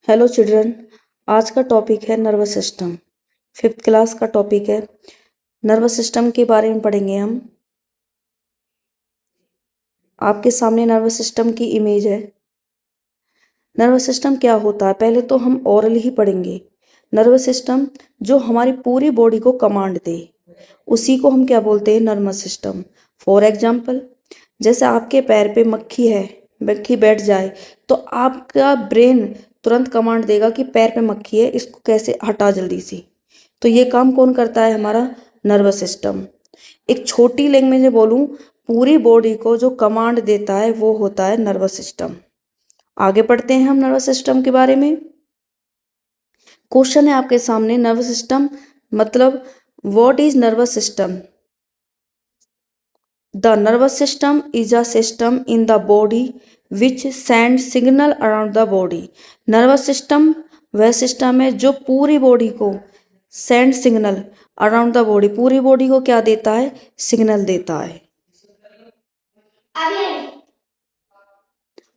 Hello children. आज का topic है नर्वस सिस्टम। फिफ्थ क्लास का टॉपिक है। नर्वस सिस्टम के बारे में पढ़ेंगे हम। आपके सामने नर्वस सिस्टम की इमेज है। नर्वस सिस्टम क्या होता है पहले तो हम ओरली ही पढ़ेंगे। नर्वस सिस्टम जो हमारी पूरी बॉडी को कमांड दे उसी को हम क्या बोलते हैं, नर्वस सिस्टम। फॉर एग्जाम्पल, जैसे आपके पैर पे मक्खी है, मक्खी बैठ जाए तो आपका ब्रेन तुरंत कमांड देगा कि पैर पे मक्खी है, इसको कैसे हटा जल्दी से। तो ये काम कौन करता है, हमारा नर्वस सिस्टम। एक छोटी लैंग्वेज में बोलूं, पूरी बॉडी को जो कमांड देता है वो होता है नर्वस सिस्टम। आगे पढ़ते हैं हम नर्वस सिस्टम के बारे में। क्वेश्चन है आपके सामने, नर्वस सिस्टम मतलब what is nervous system. The nervous system is a system in the body which send signal around the body. Nervous system वह सिस्टम है जो पूरी बॉडी को send signal around the body, पूरी बॉडी को क्या देता है, सिग्नल देता है।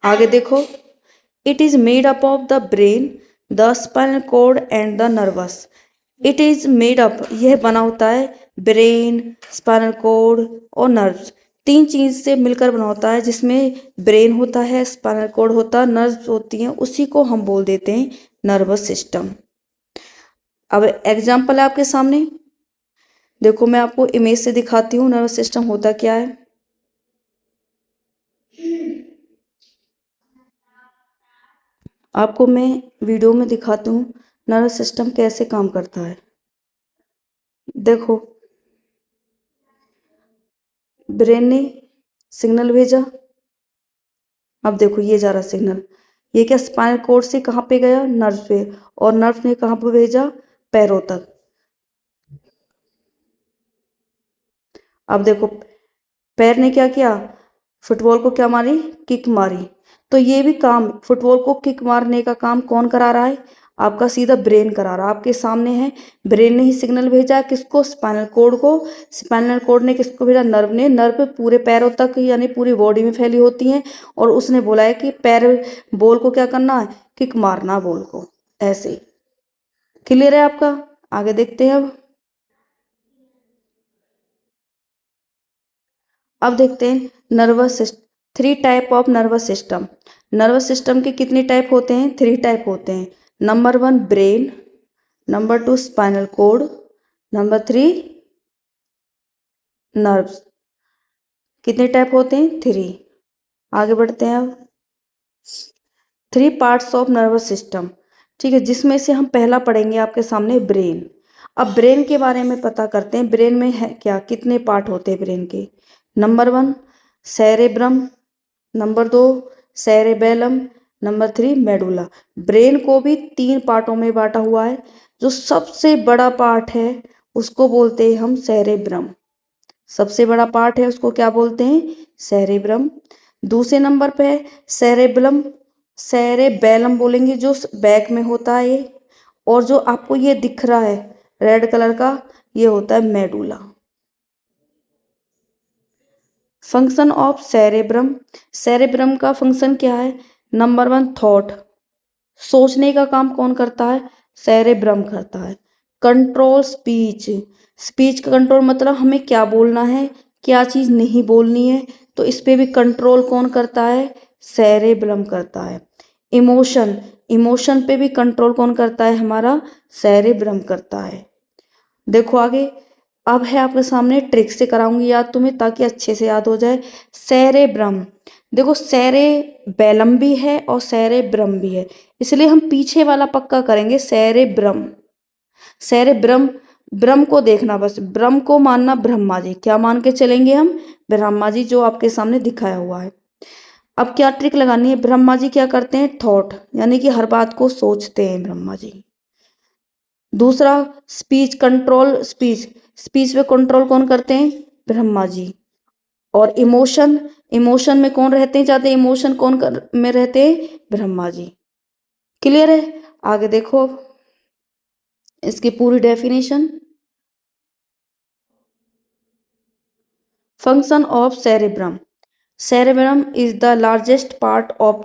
आगे देखो, it is made up of the brain, the spinal cord and the nervous. It is made up, यह बना होता है ब्रेन, स्पाइनल कॉर्ड और नर्व्स, तीन चीज से मिलकर बना होता है, जिसमें ब्रेन होता है, स्पाइनल कॉर्ड होता है, नर्व्स होती हैं, उसी को हम बोल देते हैं नर्वस सिस्टम। अब एग्जाम्पल है आपके सामने, देखो मैं आपको इमेज से दिखाती हूँ नर्वस सिस्टम होता क्या है। आपको मैं वीडियो में दिखाती हूँ नर्वस सिस्टम कैसे काम करता है। देखो, ब्रेन ने सिग्नल भेजा, अब देखो ये जा रहा सिग्नल, ये क्या स्पाइनल कोड से कहाँ पे गया, नर्व पे, और नर्व ने कहाँ पे भेजा, पैरों तक। अब देखो पैर ने क्या किया, फुटबॉल को क्या मारी, किक मारी। तो ये भी काम, फुटबॉल को किक मारने का काम कौन करा रहा है, आपका सीधा ब्रेन करा रहा है। आपके सामने है, ब्रेन ने ही सिग्नल भेजा किसको, स्पाइनल कोड को, स्पाइनल कोड ने किसको भेजा, नर्व ने। नर्व पूरे पैरों तक यानी पूरी बॉडी में फैली होती हैं, और उसने बोला है कि पैर, बॉल को क्या करना है, किक मारना बॉल को, ऐसे। क्लियर है आपका। आगे देखते हैं अब देखते हैं nervous system. Three type of nervous system. Nervous system के कितने टाइप होते हैं, थ्री टाइप होते हैं। Number one brain, number two spinal cord, number three nerves. कितने टाइप होते हैं, थ्री। आगे बढ़ते हैं अब, three parts of nervous system, ठीक है, जिसमें से हम पहला पढ़ेंगे आपके सामने ब्रेन। अब ब्रेन के बारे में पता करते हैं, ब्रेन में है क्या, कितने पार्ट होते हैं ब्रेन के। नंबर वन सेरेब्रम, नंबर दो cerebellum, number three medulla. Brain को भी तीन पार्टों में बांटा हुआ है। जो सबसे बड़ा पार्ट है उसको बोलते हैं हम सेरेब्रम। सबसे बड़ा पार्ट है उसको क्या बोलते हैं, सेरेब्रम। दूसरे नंबर पे है सेरेबलम, सेरेबेलम बोलेंगे, जो बैक में होता है ये। और जो आपको ये दिख रहा है रेड कलर का, ये होता है medulla. Function of cerebrum, cerebrum का फंक्शन क्या है, नंबर वन थॉट, सोचने का काम कौन करता है, सेरेब्रम करता है। कंट्रोल स्पीच, स्पीच का कंट्रोल मतलब हमें क्या बोलना है, क्या चीज नहीं बोलनी है, तो इस पे भी कंट्रोल कौन करता है, सेरेब्रम करता है। इमोशन, इमोशन पे भी कंट्रोल कौन करता है, हमारा सेरेब्रम करता है। देखो आगे, अब है आपके सामने, ट्रिक से कराऊंगी याद तुम्हें ताकि अच्छे से याद हो जाए। सेरेब्रम, देखो सेरे बेलम भी है और सेरेब्रम भी है, इसलिए हम पीछे वाला पक्का करेंगे, सेरेब्रम। सेरेब्रम, ब्रह्म को देखना, बस ब्रह्म को मानना, ब्रह्मा जी, क्या मान के चलेंगे हम, ब्रह्मा जी, जो आपके सामने दिखाया हुआ है। अब क्या ट्रिक लगानी है, ब्रह्मा जी क्या करते हैं, थॉट, यानी कि हर बात को सोचते हैं ब्रह्मा जी। दूसरा स्पीच कंट्रोल, स्पीच, स्पीच पे कंट्रोल कौन करते हैं, ब्रह्मा जी। और इमोशन, इमोशन में कौन रहते हैं ज्यादा, इमोशन कौन में रहते हैं, ब्रह्मा जी। क्लियर है। आगे देखो इसकी पूरी definition. Function of cerebrum, cerebrum is the largest part of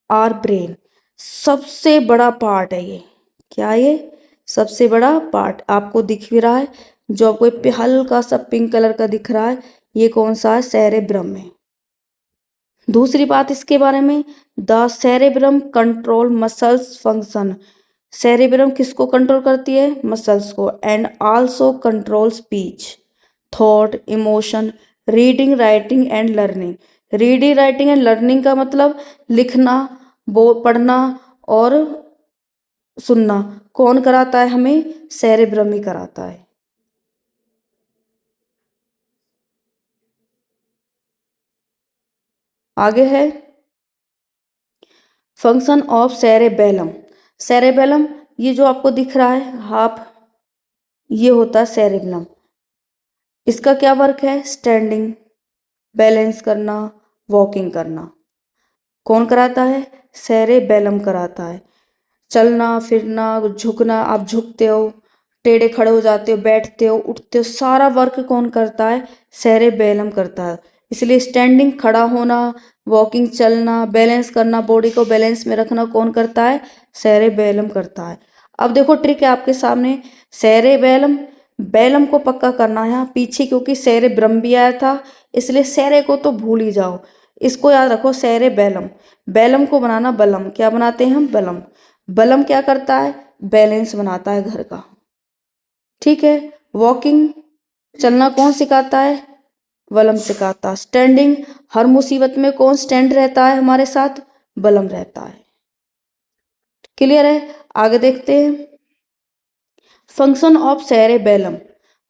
our brain. सबसे बड़ा पार्ट है ये। क्या ये? सबसे बड़ा पार्ट आपको दिख भी रहा है, जो आपको हल्का सा पिंक कलर का दिख रहा है, ये कौन सा है? सेरेब्रम है। दूसरी बात इसके बारे में, the cerebrum control muscles function. Cerebrum किसको कंट्रोल करती है? मसल्स को। And also control speech, thought, emotion, reading, writing and learning. Reading, writing and learning का मतलब लिखना, पढ़ना और सुनना कौन कराता है हमें? सेरेब्रम ही कराता है। आगे है फंक्शन ऑफ सेरेबेलम। सेरेबेलम ये जो आपको दिख रहा है हाफ, ये होता है सेरेबेलम। इसका क्या वर्क है? स्टैंडिंग, बैलेंस करना, वॉकिंग करना। कौन कराता है? सेरेबेलम कराता है। चलना फिरना, झुकना, आप झुकते हो, टेढ़े खड़े हो जाते हो, बैठते हो, उठते हो, सारा वर्क कौन करता है? सेरेबेलम करता है। इसलिए स्टैंडिंग, खड़ा होना, वॉकिंग, चलना, बैलेंस करना, बॉडी को बैलेंस में रखना कौन करता है? सेरेबेलम करता है। अब देखो ट्रिक है आपके सामने, सेरेबेलम, बेलम को पक्का करना है यहाँ पीछे, क्योंकि सेरेब्रम भी आया था, इसलिए सेरे को तो भूल ही जाओ, इसको याद रखो सेरेबेलम। बेलम को बनाना बलम, क्या बनाते हैं हम? बलम। बलम क्या करता है? बैलेंस बनाता है घर का। ठीक है। वॉकिंग, चलना कौन सिखाता है? बलम सिखाता। स्टैंडिंग, हर मुसीबत में कौन स्टैंड रहता है हमारे साथ? बलम रहता है। क्लियर है? आगे देखते हैं function of cerebellum.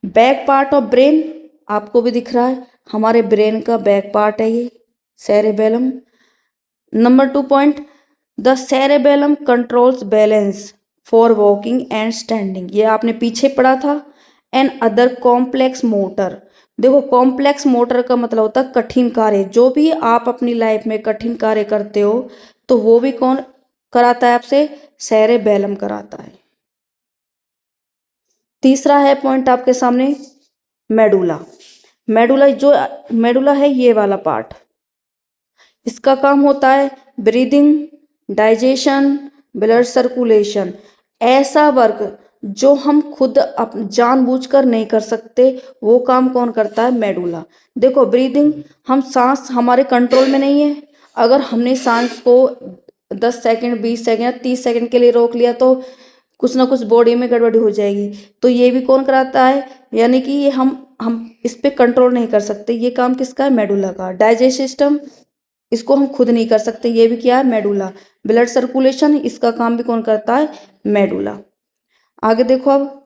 Back part of brain आपको भी दिख रहा है, हमारे ब्रेन का बैक पार्ट है ये cerebellum. Number 2 point, the cerebellum controls balance for walking and standing, ये आपने पीछे पढ़ा था। एंड अदर कॉम्प्लेक्स मोटर, देखो कॉम्प्लेक्स मोटर का मतलब होता है कठिन कार्य, जो भी आप अपनी लाइफ में कठिन कार्य करते हो तो वो भी कौन कराता है आपसे? सेरेबेलम कराता है। तीसरा है पॉइंट आपके सामने, मेडुला। मेडुला, जो मेडुला है ये वाला पार्ट, इसका काम होता है ब्रीदिंग, डाइजेशन, ब्लड सर्कुलेशन। ऐसा वर्क जो हम खुद जानबूझकर नहीं कर सकते, वो काम कौन करता है? मेडुला। देखो ब्रीदिंग, हम सांस हमारे कंट्रोल में नहीं है, अगर हमने सांस को 10 सेकंड, 20 सेकंड, 30 सेकंड के लिए रोक लिया तो कुछ ना कुछ बॉडी में गड़बड़ी हो जाएगी। तो ये भी कौन कराता है? यानी कि ये हम इस पे कंट्रोल नहीं कर सकते, ये काम किसका है? मेडुला का। डाइजेस्ट सिस्टम, इसको हम खुद नहीं कर सकते, ये भी क्या है? मेडुला। ब्लड सर्कुलेशन, इसका काम भी कौन करता है? मेडुला। आगे देखो अब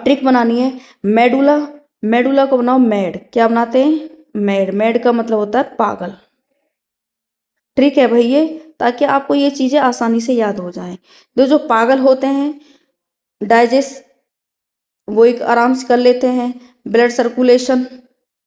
ट्रिक बनानी है। मेडुला, मेडुला को बनाओ मैड, क्या बनाते हैं? मैड। मैड का मतलब होता है पागल। ट्रिक है भाई ये, ताकि आपको ये चीजें आसानी से याद हो जाएं। जो पागल होते हैं, डाइजेस्ट वो एक आराम से कर लेते हैं, ब्लड सर्कुलेशन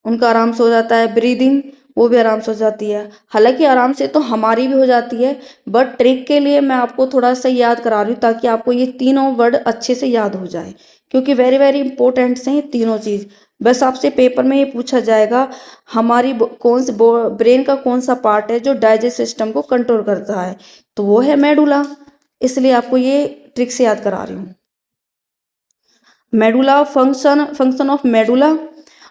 उनका आराम से हो जाता है, ब्रीदिंग वो भी आराम से हो जाती है। हालांकि आराम से तो हमारी भी हो जाती है, बट ट्रिक के लिए मैं आपको थोड़ा सा याद करा रही हूँ ताकि आपको ये तीनों वर्ड अच्छे से याद हो जाए, क्योंकि वेरी वेरी इंपॉर्टेंट हैं ये तीनों चीज़। बस आपसे पेपर में ये पूछा जाएगा हमारी कौन से ब्रेन का कौन सा पार्ट है जो डाइजेस्ट सिस्टम को कंट्रोल करता है, तो वो है मेडुला। इसलिए आपको ये ट्रिक से याद करा रही हूँ। Medulla, function of medulla.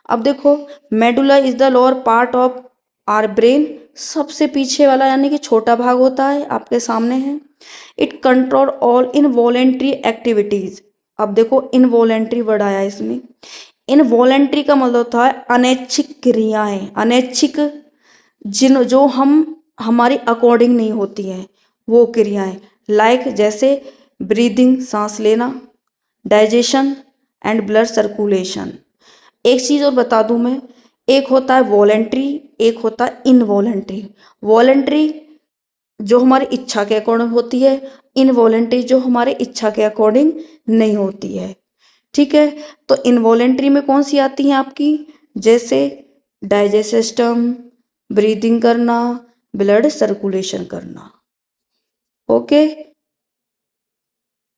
अब देखो medulla is the lower part of our brain, सबसे पीछे वाला यानी कि छोटा भाग होता है, आपके सामने है। It control all involuntary activities. अब देखो इनवॉलेंट्री वर्ड आया इसमें। इनवॉलेंट्री का मतलब होता है अनैच्छिक क्रियाएं, अनैच्छिक जो हम हमारी अकॉर्डिंग नहीं होती हैं वो क्रियाएं, लाइक जैसे ब्रीदिंग, सांस लेना, डाइजेशन एंड ब्लड सर्कुलेशन। एक चीज़ और बता दूं मैं, एक होता है वॉलेंट्री, एक होता है इनवॉलेंट्री। वॉलेंट्री जो हमारी इच्छा के अकॉर्डिंग होती है, इनवॉलेंट्री जो हमारे इच्छा के अकॉर्डिंग नहीं होती है। ठीक है, तो इनवॉलेंट्री में कौन सी आती हैं आपकी? जैसे डाइजेस्ट सिस्टम, ब्रीदिंग करना, ब्लड सर्कुलेशन करना। ओके।